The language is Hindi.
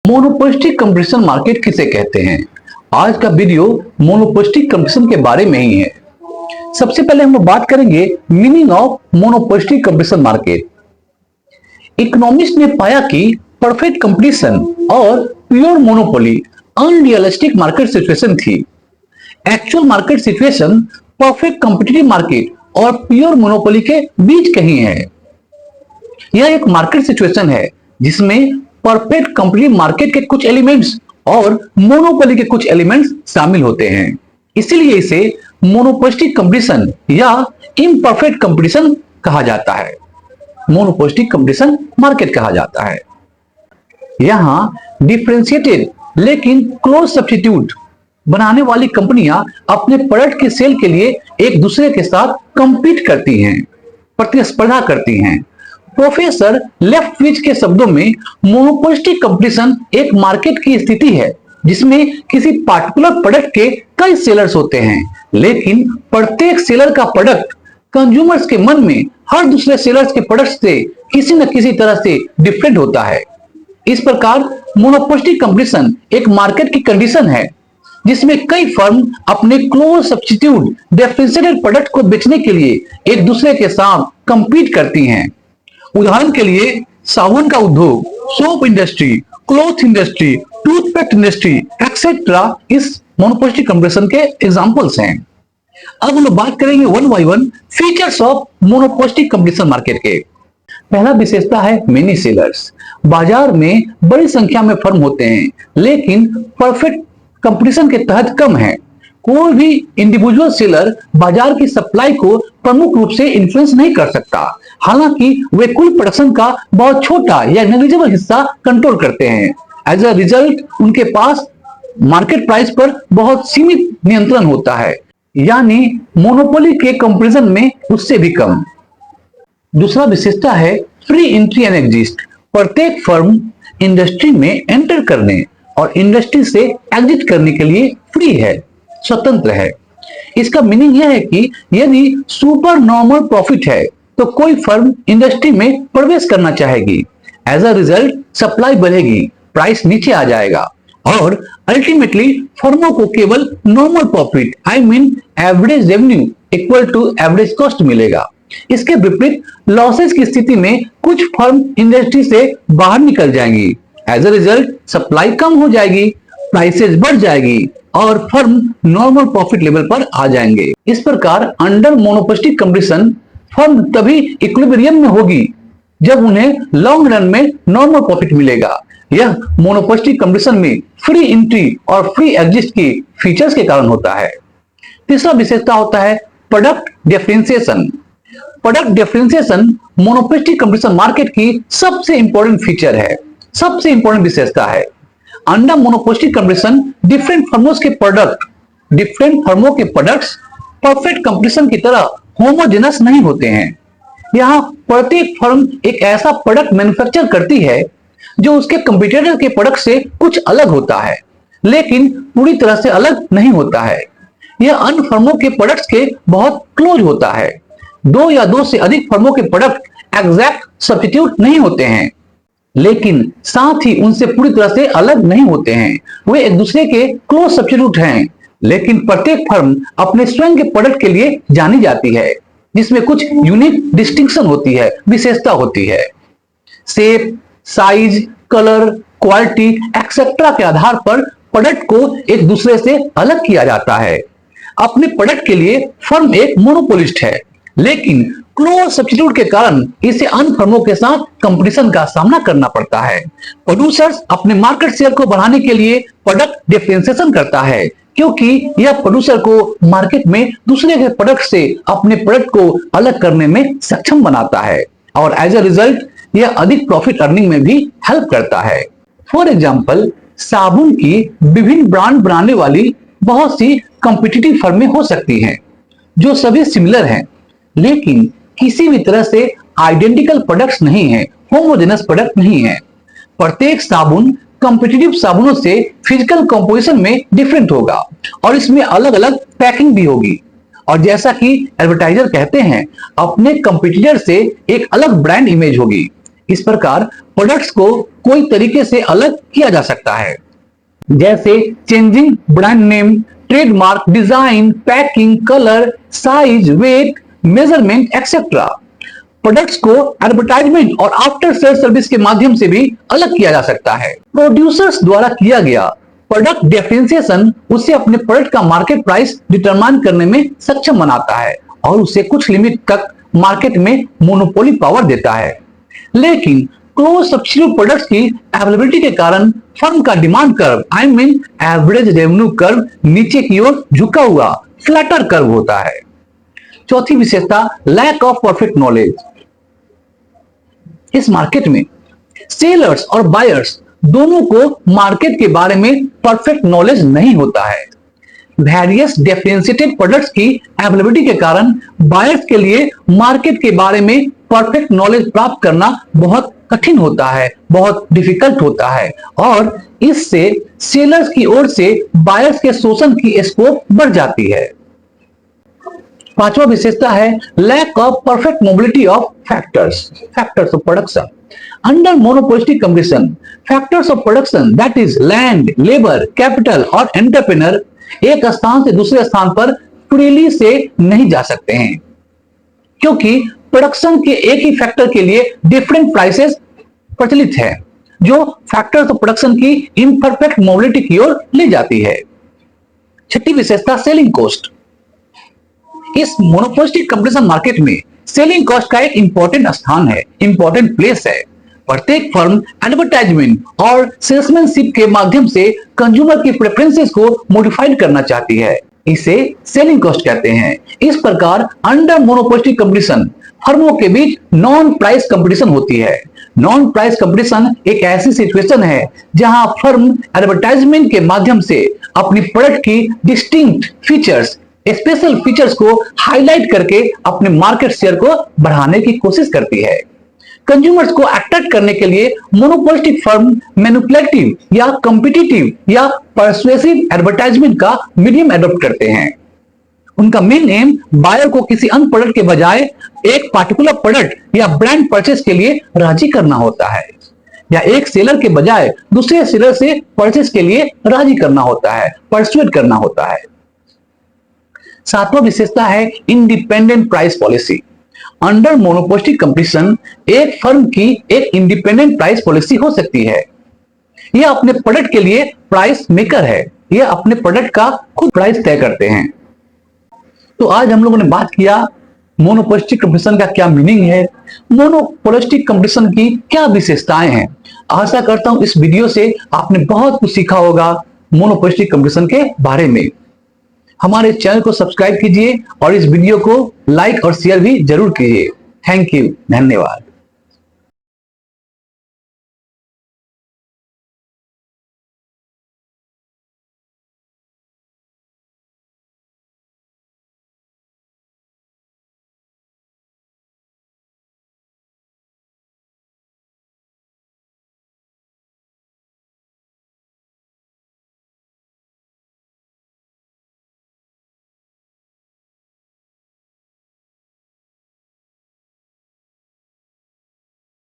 मोनोपोलिस्टिक कंपटीशन मार्केट किसे कहते हैं? आज का वीडियो मोनोपोलिस्टिक कंपटीशन के बारे में ही है। सबसे पहले हम बात करेंगे meaning of monopolistic competition market. Economist ने पाया कि परफेक्ट कंपटीशन और pure monopoly unrealistic market situation थी। Actual market situation perfect competitive market और प्योर मोनोपोली के बीच कहीं है। यह एक मार्केट सिचुएशन है जिसमें परफेक्ट कॉम्पिटिटिव मार्केट के कुछ एलिमेंट्स और मोनोपोली के कुछ एलिमेंट्स शामिल होते हैं। इसीलिए इसे मोनोपोलिस्टिक कंपटीशन या इम्परफेक्ट कंपटीशन कहा जाता है, मोनोपोलिस्टिक कंपटीशन मार्केट कहा जाता है। यहां डिफरेंशिएटेड लेकिन क्लोज सब्स्टिट्यूट बनाने वाली कंपनियां अपने प्रोडक्ट के सेल के लिए एक दूसरे के साथ कंपीट करती हैं, प्रतिस्पर्धा करती हैं। प्रोफेसर लेफ्टविच के शब्दों में मोनोपोलिस्टिक कंपटीशन एक मार्केट की स्थिति है जिसमें किसी पार्टिकुलर प्रोडक्ट के कई सेलर्स होते हैं, लेकिन प्रत्येक सेलर का प्रोडक्ट कंज्यूमर्स के मन में हर दूसरे सेलर्स के प्रोडक्ट से किसी न किसी तरह से डिफरेंट होता है। इस प्रकार मोनोपोलिस्टिक कंपटीशन एक मार्केट की कंडीशन है जिसमें कई फर्म अपने क्लोज सब्स्टिट्यूट डिफरेंशिएटेड प्रोडक्ट को बेचने के लिए एक दूसरे के साथ कंपीट करती हैं। उदाहरण के लिए साबुन का उद्योग, soap industry, cloth industry, toothpaste industry etcetera इस मोनोपोलिस्टिक कंपटीशन के एग्जांपल्स हैं। अब हम लोग बात करेंगे one by one features of monopolistic competition market के। पहला विशेषता है मेनी सेलर्स। बाजार में बड़ी संख्या में फर्म होते हैं लेकिन परफेक्ट कंपटीशन के तहत कम है। कोई भी इंडिविजुअल सेलर बाजार की सप्लाई को प्रमुख रूप से इन्फ्लुएंस नहीं कर सकता, हालांकि वे कुल प्रोडक्शन का बहुत छोटा या नेग्लिजिबल हिस्सा कंट्रोल करते हैं। एज अ रिजल्ट उनके पास मार्केट प्राइस पर बहुत सीमित नियंत्रण होता है, यानी मोनोपोली के कंपैरिजन में उससे भी कम। दूसरा विशेषता है फ्री एंट्री एंड एग्जिट। प्रत्येक फर्म इंडस्ट्री में एंटर करने और इंडस्ट्री से एग्जिट करने के लिए फ्री है, स्वतंत्र है। इसका मीनिंग यह है कि यदि सुपर नॉर्मल प्रॉफिट है तो कोई फर्म इंडस्ट्री में प्रवेश करना चाहेगी। एज अ रिजल्ट सप्लाई बढ़ेगी, प्राइस नीचे आ जाएगा और अल्टीमेटली फर्मों को केवल normal profit average revenue equal to average cost मिलेगा। इसके विपरीत लॉसेस की स्थिति में कुछ फर्म इंडस्ट्री से बाहर निकल जाएंगी। एज अ रिजल्ट सप्लाई कम हो जाएगी, प्राइसेस बढ़ जाएगी और फर्म नॉर्मल प्रॉफिट लेवल पर आ जाएंगे। इस प्रकार अंडर मोनोपोलिस्टिक कंपटीशन फर्म तभी इक्विलिब्रियम में होगी जब उन्हें लॉन्ग रन में नॉर्मल प्रॉफिट मिलेगा। यह मोनोपोलिस्टिक कंपटीशन में फ्री एंट्री और फ्री एग्जिट के फीचर्स के कारण होता है। तीसरा विशेषता होता है product differentiation. Product differentiation monopolistic competition market की सबसे इंपॉर्टेंट फीचर है, सबसे इंपॉर्टेंट विशेषता है। अंडर मोनोपोलिस्टिक कंपटीशन डिफरेंट फर्मों के प्रोडक्ट्स परफेक्ट कंपटीशन की तरह होमोजेनस नहीं होते हैं। यहाँ प्रत्येक फर्म एक ऐसा प्रोडक्ट मैन्युफैक्चर करती है जो उसके कंपटीटर के प्रोडक्ट से कुछ अलग होता है, लेकिन पूरी तरह से अलग नहीं होता है। यह अन्य फर्मों के प्रोडक्ट्स के बहुत क्लोज होता है। दो या दो से अधिक फर्मों के प्रोडक्ट एग्जैक्ट सब्स्टिट्यूट नहीं होते हैं, लेकिन साथ ही उनसे पूरी तरह से अलग नहीं होते हैं। वे एक दूसरे के क्लोज सब्स्टिट्यूट हैं, लेकिन प्रत्येक फर्म अपने स्वयं के प्रोडक्ट के लिए जानी जाती है जिसमें कुछ यूनिक डिस्टिंक्शन होती है, विशेषता होती है। Shape, size, colour, quality etcetera के आधार पर प्रोडक्ट को एक दूसरे से अलग किया जाता है। अपने प्रोडक्ट के लिए फर्म एक मोनोपोलिस्ट है, लेकिन क्लोज सब्स्टिट्यूट के कारण इसे अन्य फर्मों के साथ कंपटीशन का सामना करना पड़ता है। प्रोड्यूसर्स अपने मार्केट शेयर को बढ़ाने के लिए प्रोडक्ट डिफरेंशिएशन करता है, क्योंकि यह प्रोड्यूसर को मार्केट में दूसरे के प्रोडक्ट से अपने प्रोडक्ट को अलग करने में सक्षम बनाता है और एज अ रिजल्ट यह अधिक प्रॉफिट अर्निंग में भी हेल्प करता है। फॉर एग्जांपल साबुन की विभिन्न ब्रांड बनाने वाली बहुत सी कॉम्पिटिटिव फर्में हो सकती हैं जो सभी सिमिलर हैं, लेकिन किसी भी तरह से आइडेंटिकल प्रोडक्ट्स नहीं है, होमोजेनस प्रोडक्ट नहीं है। प्रत्येक साबुन कॉम्पिटिटिव साबुनों से फिजिकल कंपोजिशन में डिफरेंट होगा और इसमें अलग अलग पैकिंग भी होगी। और जैसा कि एडवर्टाइजर कहते हैं, अपने कंपटीटर से एक अलग ब्रांड इमेज होगी। इस प्रकार प्रोडक्ट्स को कोई तरीके से अलग किया जा सकता है, जैसे changing brand name, trademark, design, packing, colour, size, weight, measurement etcetera. Products को एडवर्टाइजमेंट और आफ्टर सेल सर्विस के माध्यम से भी अलग किया जा सकता है। प्रोड्यूसर्स द्वारा किया गया प्रोडक्ट डिफरेंशिएशन उसे अपने प्रोडक्ट का मार्केट प्राइस डिटरमाइन करने में सक्षम बनाता है और उसे कुछ लिमिट तक मार्केट में मोनोपोली पावर देता है। लेकिन क्लोज सब्सिट्यूट प्रोडक्ट्स की अवेलेबिलिटी के कारण फर्म का demand curve average revenue curve नीचे की ओर झुका हुआ फ्लैटर कर्व होता है। चौथी विशेषता लैक ऑफ परफेक्ट नॉलेज। इस मार्केट में सेलर्स और बायर्स दोनों को मार्केट के बारे में परफेक्ट नॉलेज नहीं होता है। वेरियस डिफरेंशिएटेड प्रोडक्ट्स की अवेलेबिलिटी के कारण बायर्स के लिए मार्केट के बारे में परफेक्ट नॉलेज प्राप्त करना बहुत कठिन होता है, बहुत डिफिकल्ट होता है और इससे सेलर्स की ओर से बायर्स के शोषण की स्कोप बढ़ जाती है। पांचवा विशेषता है lack of perfect mobility of factors of production. Under monopolistic competition, factors of production that is land, labour, capital और एंटरप्रेन्योर एक स्थान से दूसरे स्थान पर फ्रीली से नहीं जा सकते हैं, क्योंकि प्रोडक्शन के एक ही फैक्टर के लिए डिफरेंट प्राइसेस प्रचलित है, जो फैक्टर्स ऑफ प्रोडक्शन की इम्परफेक्ट मोबिलिटी की ओर ले जाती है। छठी विशेषता सेलिंग कॉस्ट। इस मोनोपोलिस्टिक कंपटीशन मार्केट में सेलिंग कॉस्ट का एक इंपॉर्टेंट स्थान है, इंपॉर्टेंट प्लेस है। प्रत्येक फर्म एडवर्टाइजमेंट और सेल्समैनशिप के माध्यम से कंज्यूमर की प्रेफरेंसेस को मॉडिफाइड करना चाहती है, इसे सेलिंग कॉस्ट कहते हैं। इस प्रकार अंडर मोनोपोलिस्टिक कंपटीशन फर्मों के बीच नॉन प्राइस कंपटीशन होती है। नॉन प्राइस कंपटीशन एक ऐसी सिचुएशन है जहां फर्म एडवर्टाइजमेंट के माध्यम से अपनी प्रोडक्ट की डिस्टिंक्ट फीचर्स, स्पेशल फीचर्स को हाईलाइट करके अपने मार्केट शेयर को बढ़ाने की कोशिश करती है। कंज्यूमर्स को अट्रैक्ट करने के लिए मोनोपोलिस्टिक फर्म मैनिपुलेटिव या कॉम्पिटिटिव या पर्सुएसिव एडवर्टाइजमेंट का मीडियम एडॉप्ट करते हैं। उनका मेन एम बायर को किसी अन्य प्रोडक्ट के बजाय एक पार्टिकुलर प्रोडक्ट या ब्रांड परचेस के लिए राजी करना होता है, या एक सेलर के बजाय दूसरे सेलर से परचेस के लिए राजी करना होता है, परसुएट करना होता है। सातवां विशेषता है independent price policy. Under monopolistic competition एक फर्म की एक इंडिपेंडेंट प्राइस पॉलिसी हो सकती है। यह अपने प्रोडक्ट के लिए प्राइस मेकर है, यह अपने प्रोडक्ट का खुद प्राइस तय करते हैं। तो आज हम लोगों ने बात किया मोनोपोलिस्टिक कंपटीशन का क्या मीनिंग है, मोनोपोलिस्टिक कंपटीशन की क्या विशेषताएं हैं। आशा करता हूं इस वीडियो से आपने बहुत कुछ सीखा होगा मोनोपोलिस्टिक कंपटीशन के बारे में। हमारे चैनल को सब्सक्राइब कीजिए और इस वीडियो को लाइक और शेयर भी जरूर कीजिए। थैंक यू, धन्यवाद।